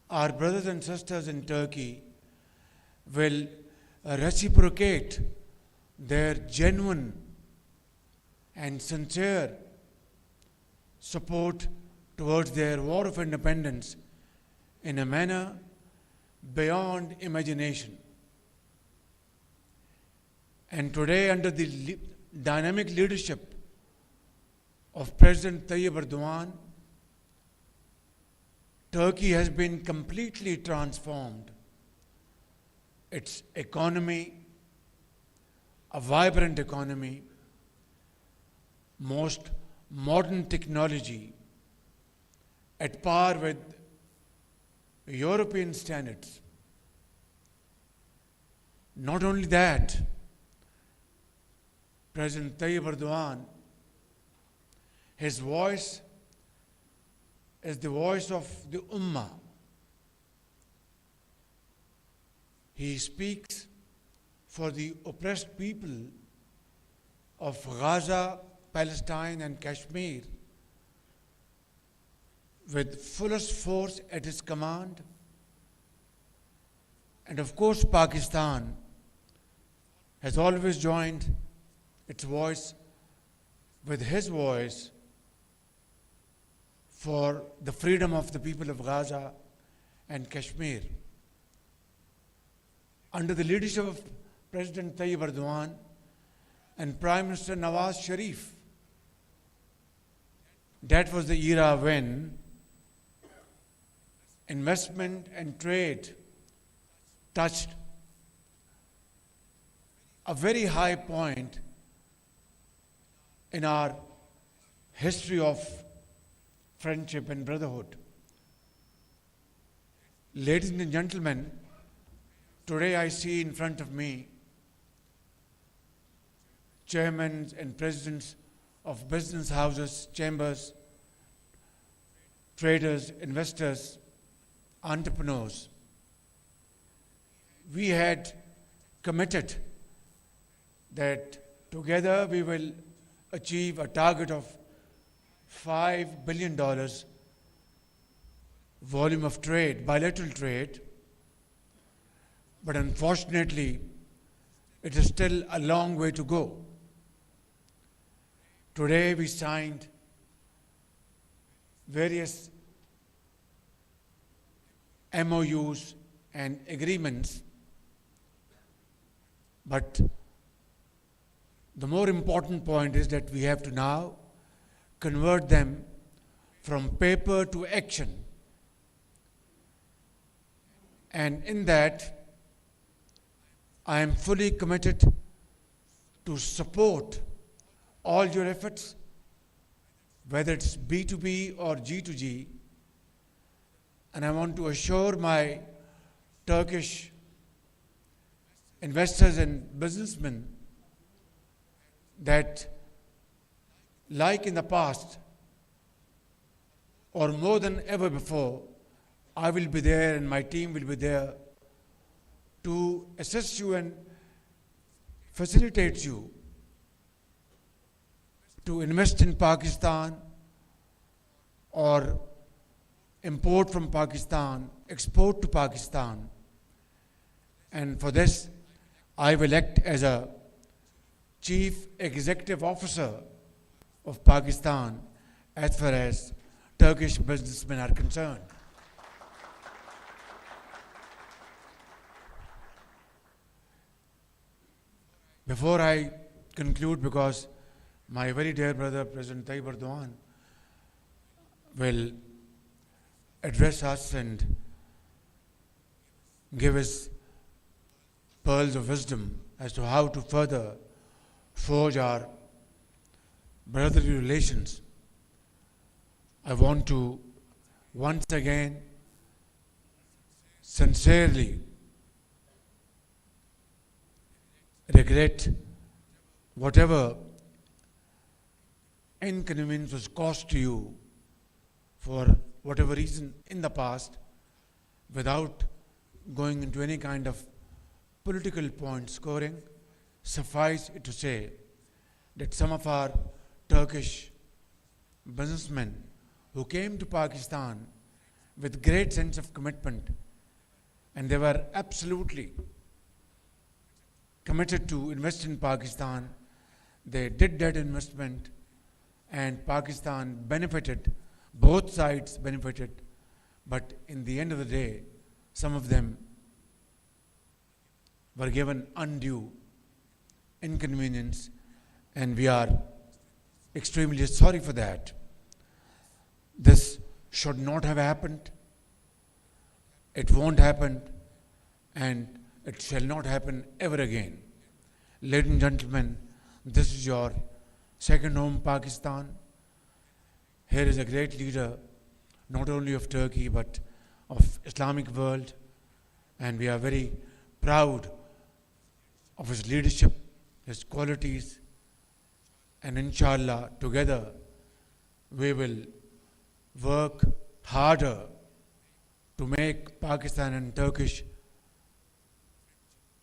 our brothers and sisters in Turkey will reciprocate their genuine and sincere support towards their war of independence in a manner beyond imagination. And today, under the dynamic leadership of President Eردوان, Turkey has been completely transformed. Its economy, a vibrant economy, most modern technology, at par with European standards. Not only that, President Eردوان, his voice is the voice of the Ummah. He speaks for the oppressed people of Gaza, Palestine and Kashmir with fullest force at his command. And of course, Pakistan has always joined its voice with his voice for the freedom of the people of Gaza and Kashmir. Under the leadership of President Eردوان and Prime Minister Nawaz Sharif, that was the era when investment and trade touched a very high point in our history of friendship and brotherhood. Ladies and gentlemen, today I see in front of me chairmen and presidents of business houses, chambers, traders, investors, entrepreneurs. We had committed that together we will achieve a target of $5 billion volume of trade, bilateral trade, but unfortunately, it is still a long way to go. Today we signed various MOUs and agreements, but the more important point is that we have to now convert them from paper to action. And in that, I am fully committed to support all your efforts, whether it's B2B or G2G. And I want to assure my Turkish investors and businessmen that, like in the past, or more than ever before, I will be there and my team will be there to assist you and facilitate you to invest in Pakistan or import from Pakistan, export to Pakistan. And for this, I will act as a Chief Executive Officer of Pakistan as far as Turkish businessmen are concerned. Before I conclude, because my very dear brother, President Eردوان, will address us and give us pearls of wisdom as to how to further forge our brotherly relations, I want to once again sincerely regret whatever inconvenience was caused to you for whatever reason in the past, without going into any kind of political point scoring. Suffice it to say that some of our Turkish businessmen who came to Pakistan with great sense of commitment, and they were absolutely committed to invest in Pakistan. They did that investment, and Pakistan benefited, both sides benefited, but in the end of the day, some of them were given undue inconvenience, and we are extremely sorry for that. This should not have happened. It won't happen, and it shall not happen ever again. Ladies and gentlemen, this is your second home, Pakistan. Here is a great leader, not only of Turkey, but of Islamic world, and we are very proud of his leadership, his qualities, and inshallah, together, we will work harder to make Pakistan and Turkish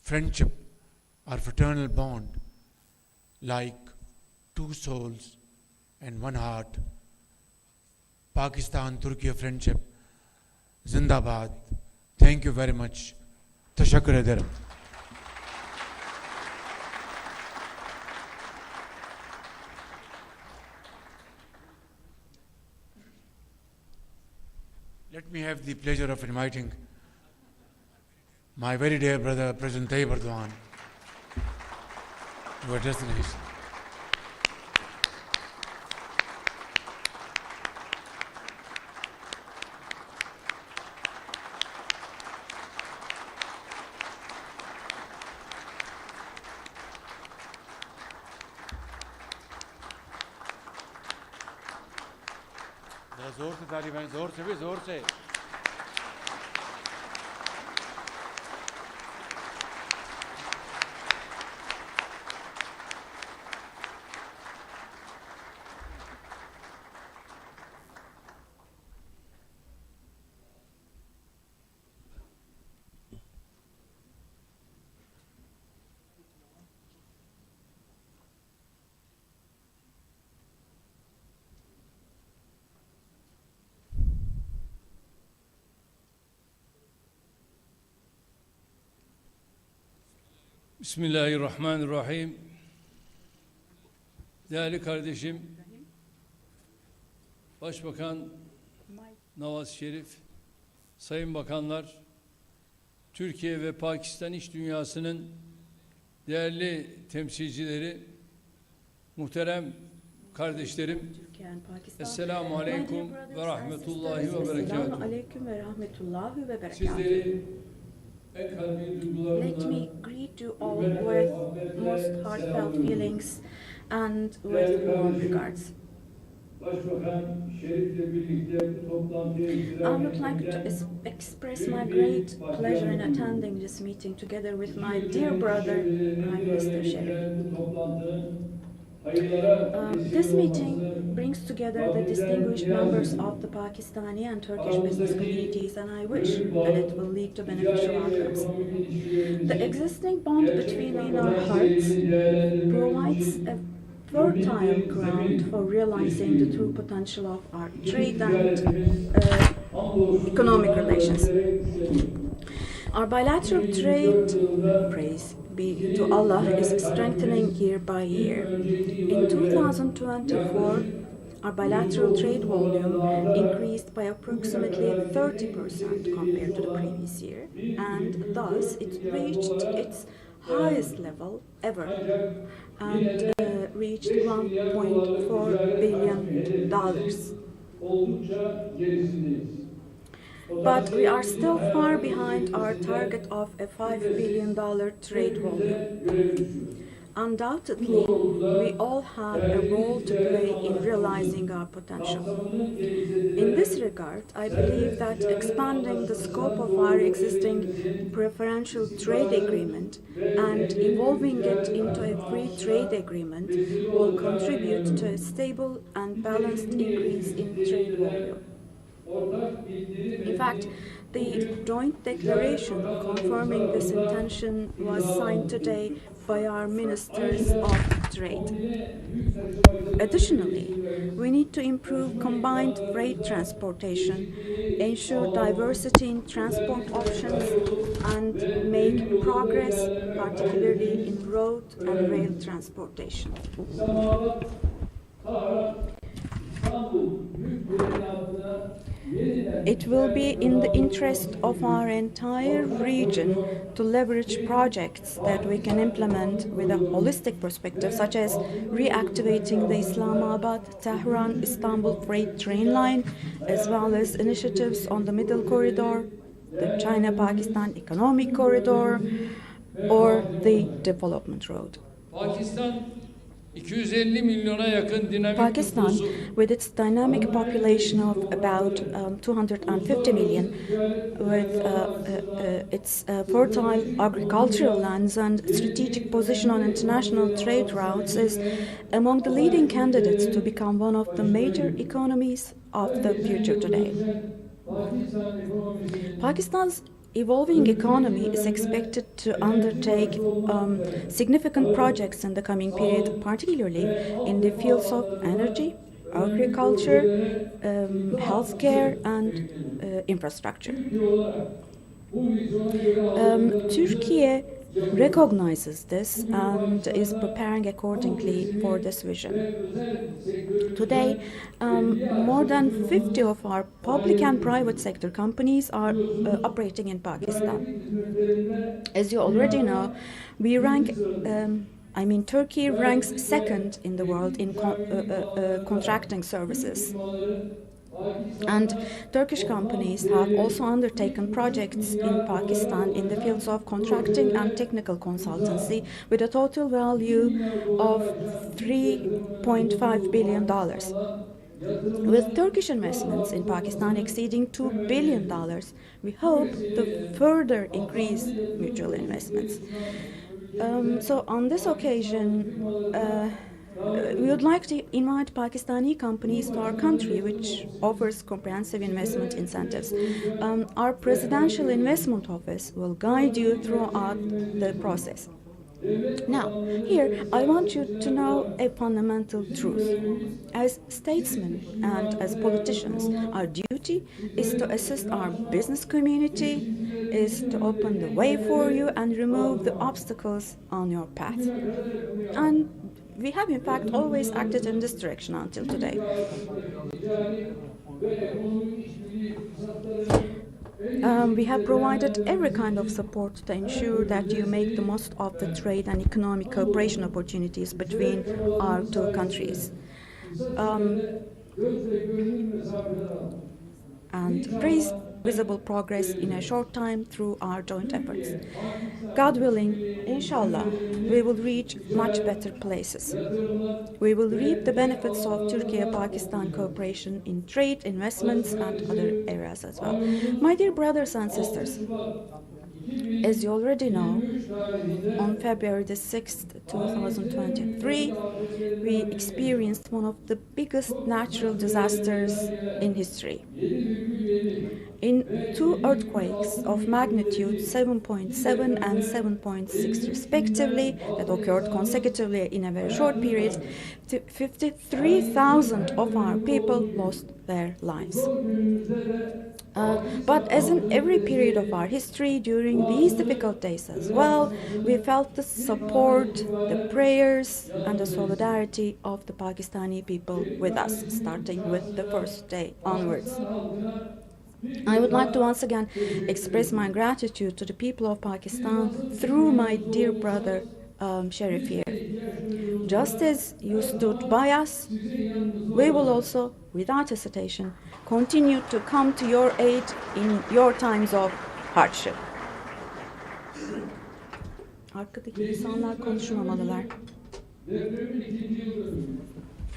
friendship, our fraternal bond, like two souls and one heart. Pakistan Turkey friendship, Zindabad. Thank you very much. Tashakkur ederim. Let me have the pleasure of inviting my very dear brother, President Erdwan, to address the nation. जोर से ताली बजाएं, जोर से भी जोर से. Bismillahirrahmanirrahim. Değerli kardeşim, Başbakan Nawaz Şerif, Sayın Bakanlar, Türkiye ve Pakistan iş dünyasının değerli temsilcileri, muhterem kardeşlerim, Esselamu Aleyküm ve Rahmetullahi ve Berekatuhu. Sizleri Let me greet you all with most heartfelt feelings and with warm regards. I would like to express my great pleasure in attending this meeting together with my dear brother, Prime Minister Sharif. This meeting brings together the distinguished members of the Pakistani and Turkish business communities, and I wish that it will lead to beneficial outcomes. The existing bond between our hearts provides a fertile ground for realizing the true potential of our trade and economic relations. Our bilateral trade, praise be to Allah, is strengthening year by year. In 2024, our bilateral trade volume increased by approximately 30% compared to the previous year, and thus it reached its highest level ever and reached $1.4 billion. But we are still far behind our target of a $5 billion trade volume. Undoubtedly, we all have a role to play in realizing our potential. In this regard, I believe that expanding the scope of our existing preferential trade agreement and evolving it into a free trade agreement will contribute to a stable and balanced increase in trade volume. In fact, The joint declaration confirming this intention was signed today by our ministers of trade. Additionally, we need to improve combined freight transportation, ensure diversity in transport options, and make progress, particularly in road and rail transportation. It will be in the interest of our entire region to leverage projects that we can implement with a holistic perspective, such as reactivating the Islamabad-Tehran-Istanbul freight train line, as well as initiatives on the Middle Corridor, the China-Pakistan Economic Corridor, or the Development Road. Pakistan, with its dynamic population of about 250 million, with its fertile agricultural lands and strategic position on international trade routes, is among the leading candidates to become one of the major economies of the future today. Pakistan's evolving economy is expected to undertake significant projects in the coming period, particularly in the fields of energy, agriculture, healthcare, and infrastructure. Turkey recognizes this and is preparing accordingly for this vision. Today, more than 50 of our public and private sector companies are operating in Pakistan. As you already know, Turkey ranks second in the world in contracting services. And Turkish companies have also undertaken projects in Pakistan in the fields of contracting and technical consultancy with a total value of $3.5 billion. With Turkish investments in Pakistan exceeding $2 billion, we hope to further increase mutual investments. So on this occasion, we would like to invite Pakistani companies to our country, which offers comprehensive investment incentives. Our Presidential Investment Office will guide you throughout the process. Now, here, I want you to know a fundamental truth. As statesmen and as politicians, our duty is to assist our business community, is to open the way for you and remove the obstacles on your path. And we have, in fact, always acted in this direction until today. We have provided every kind of support to ensure that you make the most of the trade and economic cooperation opportunities between our two countries. And praise visible progress in a short time through our joint efforts. God willing, inshallah, we will reach much better places. We will reap the benefits of Turkey-Pakistan cooperation in trade, investments, and other areas as well. My dear brothers and sisters, as you already know, on February the 6th, 2023, we experienced one of the biggest natural disasters in history. In two earthquakes of magnitude 7.7 and 7.6 respectively, that occurred consecutively in a very short period, 53,000 of our people lost their lives. But as in every period of our history, during these difficult days as well, we felt the support, the prayers, and the solidarity of the Pakistani people with us, starting with the first day onwards. I would like to once again express my gratitude to the people of Pakistan through my dear brother Sharif here. Just as you stood by us, we will also, without hesitation, continue to come to your aid in your times of hardship. Arkadaki insanlar konuşmamalılar.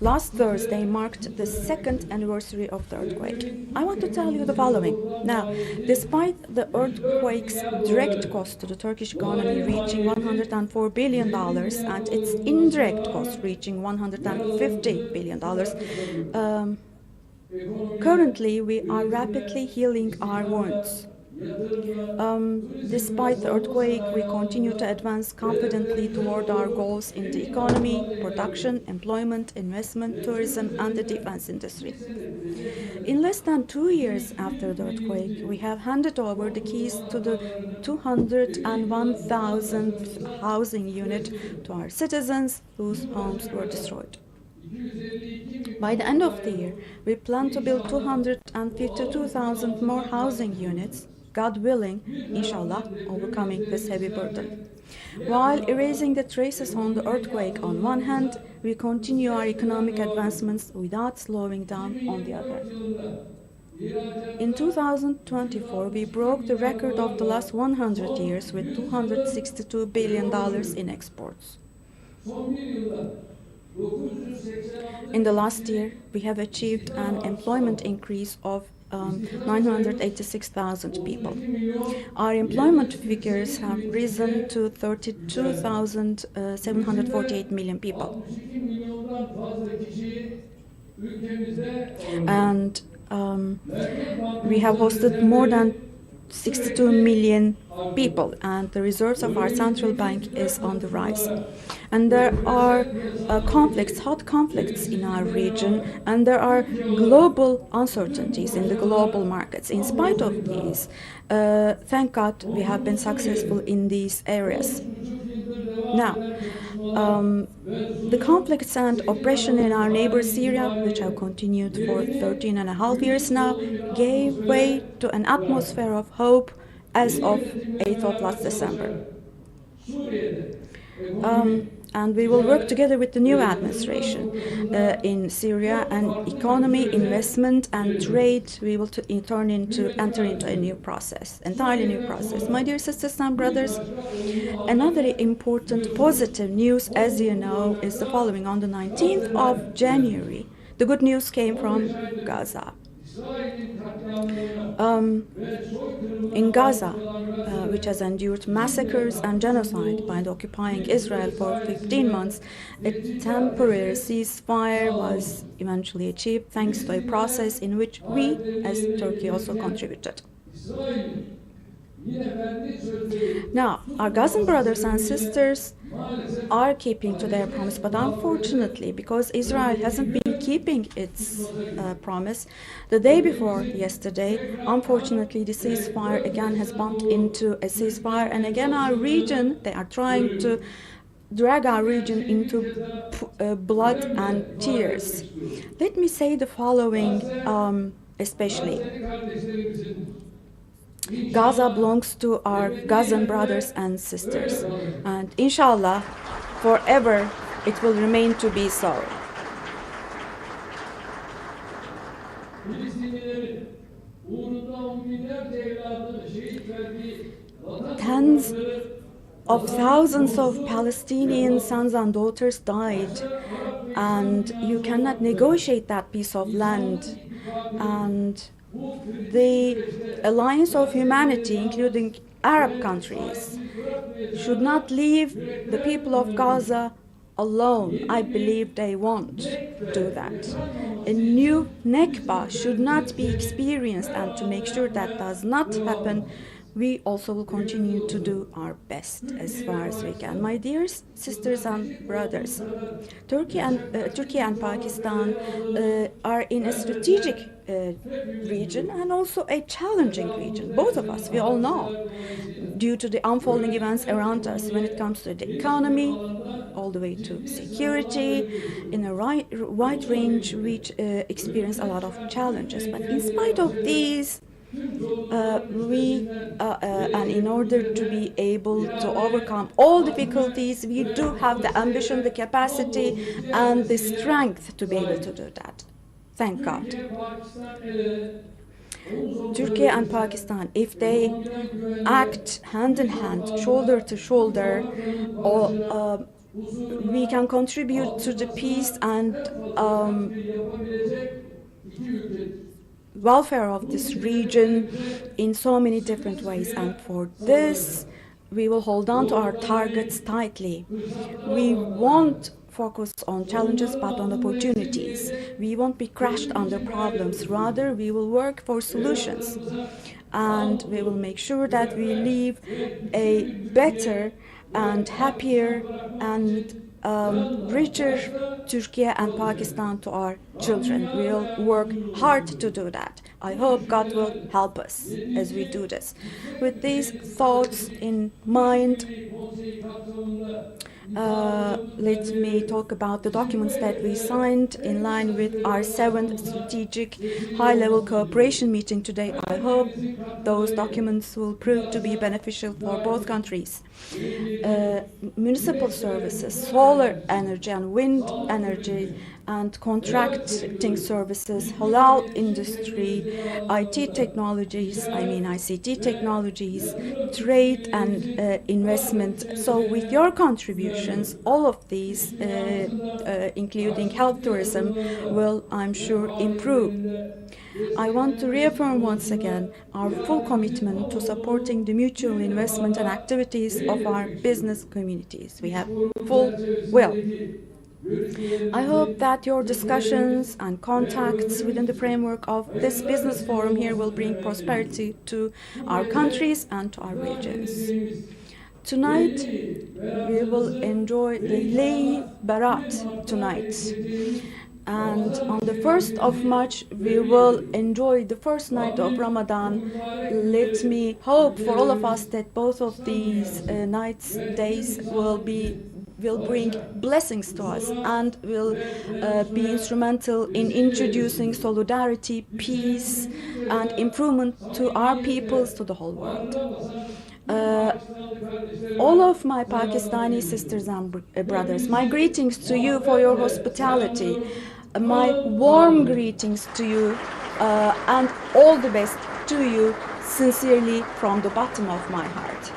Last Thursday marked the second anniversary of the earthquake. I want to tell you the following. Now, despite the earthquake's direct cost to the Turkish economy reaching $104 billion and its indirect cost reaching $150 billion, currently we are rapidly healing our wounds. Despite the earthquake, we continue to advance confidently toward our goals in the economy, production, employment, investment, tourism, and the defense industry. In less than 2 years after the earthquake, we have handed over the keys to the 201,000th housing unit to our citizens whose homes were destroyed. By the end of the year, we plan to build 252,000 more housing units, God willing, inshallah, overcoming this heavy burden. While erasing the traces on the earthquake on one hand, we continue our economic advancements without slowing down on the other. In 2024, we broke the record of the last 100 years with $262 billion in exports. In the last year, we have achieved an employment increase of 986,000 people. Our employment figures have risen to 32,748 million people. And we have hosted more than 62 million people, and the reserves of our central bank is on the rise. And there are hot conflicts in our region, and there are global uncertainties in the global markets. In spite of these, thank God we have been successful in these areas. Now, the conflicts and oppression in our neighbor Syria, which have continued for 13 and a half years now, gave way to an atmosphere of hope as of 8th of last December. And we will work together with the new administration in Syria, and economy, investment, and trade. We will enter into a new process, entirely new process. My dear sisters and brothers, another important positive news, as you know, is the following. On the 19th of January, the good news came from Gaza. In Gaza, which has endured massacres and genocide by the occupying Israel for 15 months, a temporary ceasefire was eventually achieved thanks to a process in which we, as Turkey, also contributed. Now, our Gazan brothers and sisters are keeping to their promise, but unfortunately, because Israel hasn't been keeping its promise, the day before yesterday, unfortunately, the ceasefire again has bumped into a ceasefire, and again our region, they are trying to drag our region into blood and tears. Let me say the following, especially. Gaza belongs to our Gazan brothers and sisters, and inshallah, forever it will remain to be so. Tens of thousands of Palestinian sons and daughters died, and you cannot negotiate that piece of land. And the Alliance of Humanity, including Arab countries, should not leave the people of Gaza alone. I believe they won't do that. A new Nekbah should not be experienced, and to make sure that does not happen, we also will continue to do our best as far as we can. My dear sisters and brothers, Turkey and Pakistan are in a strategic region and also a challenging region. Both of us, we all know, due to the unfolding events around us when it comes to the economy, all the way to security, in a wide range, we experience a lot of challenges. But in spite of these, and in order to be able to overcome all difficulties, we do have the ambition, the capacity, and the strength to be able to do that. Thank God. Turkey and Pakistan, if they act hand in hand, shoulder to shoulder, we can contribute to the peace and welfare of this region in so many different ways. And for this, we will hold on to our targets tightly. We won't focus on challenges but on opportunities. We won't be crushed under problems. Rather, we will work for solutions. and we will make sure that we leave a better and happier and richer Turkey and Pakistan to our children. We'll work hard to do that. I hope God will help us as we do this. With these thoughts in mind, let me talk about the documents that we signed in line with our 7th strategic high-level cooperation meeting today. I hope those documents will prove to be beneficial for both countries. Municipal services, solar energy and wind energy, and contracting services, halal industry, IT technologies, ICT technologies, trade and investment. So with your contributions, all of these, including health tourism, will, I'm sure, improve. I want to reaffirm once again our full commitment to supporting the mutual investment and activities of our business communities. We have full will. I hope that your discussions and contacts within the framework of this business forum here will bring prosperity to our countries and to our regions. Tonight, we will enjoy the Lay Barat tonight. And on the 1st of March, we will enjoy the first night of Ramadan. Let me hope for all of us that both of these days will bring blessings to us and will be instrumental in introducing solidarity, peace, and improvement to our peoples, to the whole world. All of my Pakistani sisters and brothers, my greetings to you for your hospitality, my warm greetings to you, and all the best to you, sincerely from the bottom of my heart.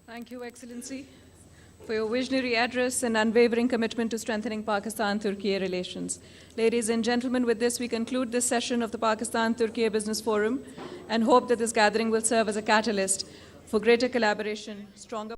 Thank you, Excellency, for your visionary address and unwavering commitment to strengthening Pakistan-Turkey relations. Ladies and gentlemen, with this we conclude this session of the Pakistan-Turkey Business Forum and hope that this gathering will serve as a catalyst for greater collaboration, stronger